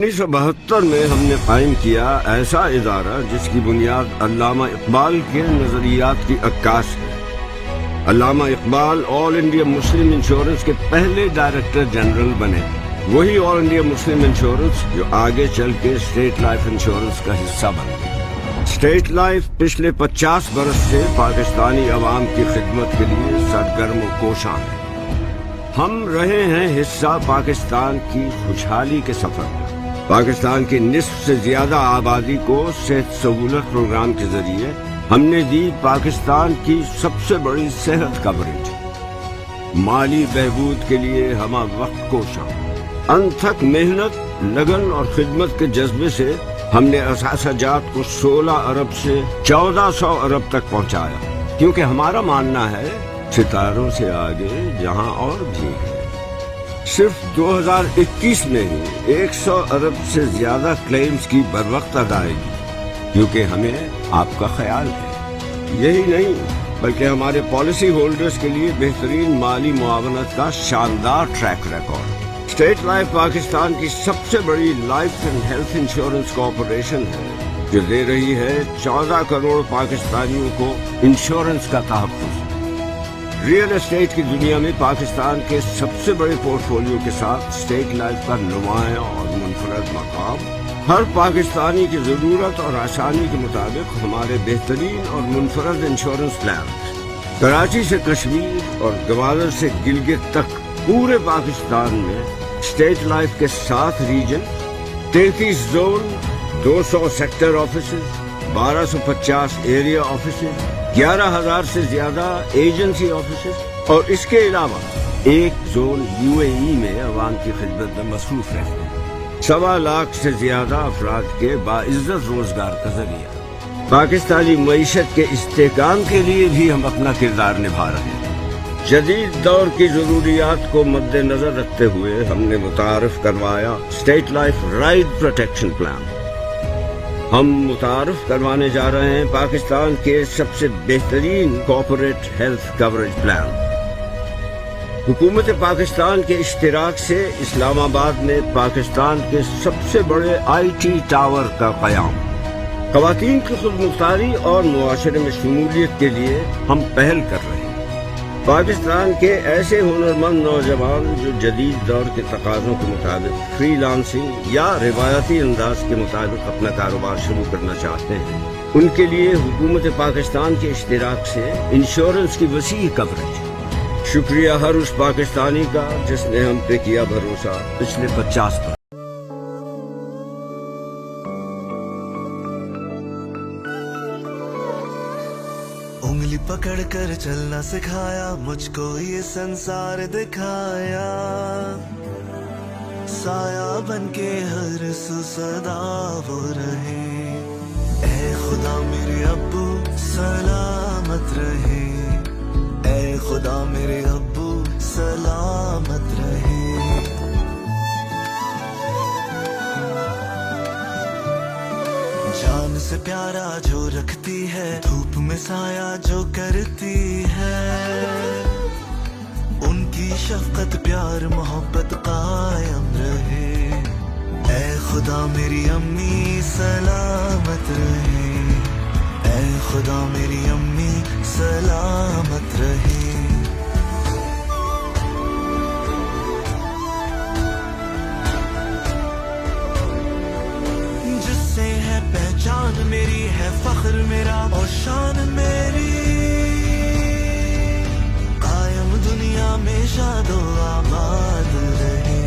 1972 میں ہم نے قائم کیا ایسا ادارہ جس کی بنیاد علامہ اقبال کے نظریات کی عکاس ہے۔ علامہ اقبال آل انڈیا مسلم انشورنس کے پہلے ڈائریکٹر جنرل بنے، وہی آل انڈیا مسلم انشورنس جو آگے چل کے اسٹیٹ لائف انشورنس کا حصہ بن گئی۔ اسٹیٹ لائف پچھلے 50 برس سے پاکستانی عوام کی خدمت کے لیے سرگرم و کوشاں ہے۔ ہم رہے ہیں حصہ پاکستان کی خوشحالی کے سفر میں۔ پاکستان کی نصف سے زیادہ آبادی کو صحت سہولت پروگرام کے ذریعے ہم نے دی پاکستان کی سب سے بڑی صحت کوریج۔ مالی بہبود کے لیے ہم وقت کوشاں، انتھک محنت، لگن اور خدمت کے جذبے سے ہم نے اثاثہ جات کو 16 ارب سے 1400 ارب تک پہنچایا، کیونکہ ہمارا ماننا ہے ستاروں سے آگے جہاں اور بھی ہے۔ صرف 2021 میں ہی 100 ارب سے زیادہ کلیمز کی بروقت ادائیگی، کیونکہ ہمیں آپ کا خیال ہے۔ یہی نہیں بلکہ ہمارے پالیسی ہولڈرز کے لیے بہترین مالی معاونت کا شاندار track record. State life Pakistan کی سب سے بڑی life and health insurance corporation ہے، جو دے رہی ہے 14 کروڑ پاکستانیوں کو انشورنس کا تحفظ۔ ریئل اسٹیٹ کی دنیا میں پاکستان کے سب سے بڑے پورٹ فولیو کے ساتھ اسٹیٹ لائف کا نمایاں اور منفرد مقام، ہر پاکستانی کی ضرورت اور آسانی کے مطابق ہمارے بہترین اور منفرد انشورنس پلان، کراچی سے کشمیر اور گوادر سے گلگت تک پورے پاکستان میں اسٹیٹ لائف کے 7 region, 33 zone, 200 sector offices, 1250 area offices, 11,000 سے زیادہ ایجنسی آفیسز اور اس کے علاوہ ایک زون UAE میں عوام کی خدمت میں مصروف رہتے ہیں۔ 1.25 لاکھ سے زیادہ افراد کے باعزت روزگار کا ذریعہ۔ پاکستانی معیشت کے استحکام کے لیے بھی ہم اپنا کردار نبھا رہے ہیں۔ جدید دور کی ضروریات کو مد نظر رکھتے ہوئے ہم نے متعارف کروایا state life ride protection plan. ہم متعارف کروانے جا رہے ہیں پاکستان کے سب سے بہترین کارپوریٹ ہیلتھ کوریج پلان۔ حکومت پاکستان کے اشتراک سے اسلام آباد میں پاکستان کے سب سے بڑے IT ٹاور کا قیام۔ خواتین کی خود مختاری اور معاشرے میں شمولیت کے لیے ہم پہل کر رہے ہیں۔ پاکستان کے ایسے ہنرمند نوجوان جو جدید دور کے تقاضوں کے مطابق فری لانسنگ یا روایتی انداز کے مطابق اپنا کاروبار شروع کرنا چاہتے ہیں، ان کے لیے حکومت پاکستان کے اشتراک سے انشورنس کی وسیع کوریج۔ شکریہ ہر اس پاکستانی کا جس نے ہم پہ کیا بھروسہ پچھلے 50 برس۔ انگلی پکڑ کر چلنا سکھایا، مجھ کو یہ سنسار دکھایا، سایہ بن کے ہر سو صدا وہ رہے۔ اے خدا میرے ابو سلامت رہے، اے خدا میرے ابو سلامت رہے۔ جان سے پیارا جو رکھتی ہے، دھوپ میں سایہ جو کرتی ہے، ان کی شفقت پیار محبت قائم رہے۔ اے خدا میری امی سلامت رہے، اے خدا میری امی سلامت رہے۔ پہچان میری ہے، فخر میرا اور شان میری، قائم دنیا میں شاد و آباد رہے۔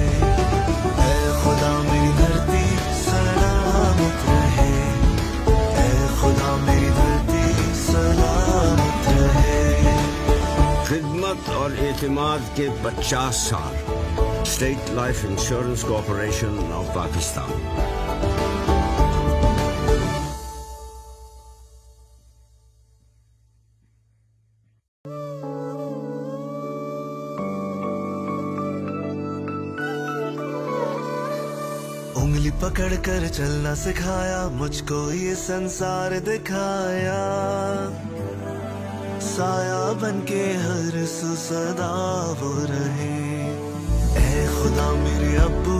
اے خدا میری دھرتی سلامت رہے، اے خدا میری دھرتی سلامت رہے۔ خدمت اور اعتماد کے 50 سال، state life insurance corporation of Pakistan. انگلی پکڑ کر چلنا سکھایا، مجھ کو یہ سنسار دکھایا، سایہ بن کے ہر سو صدا وہ رہے۔ اے خدا میرے ابو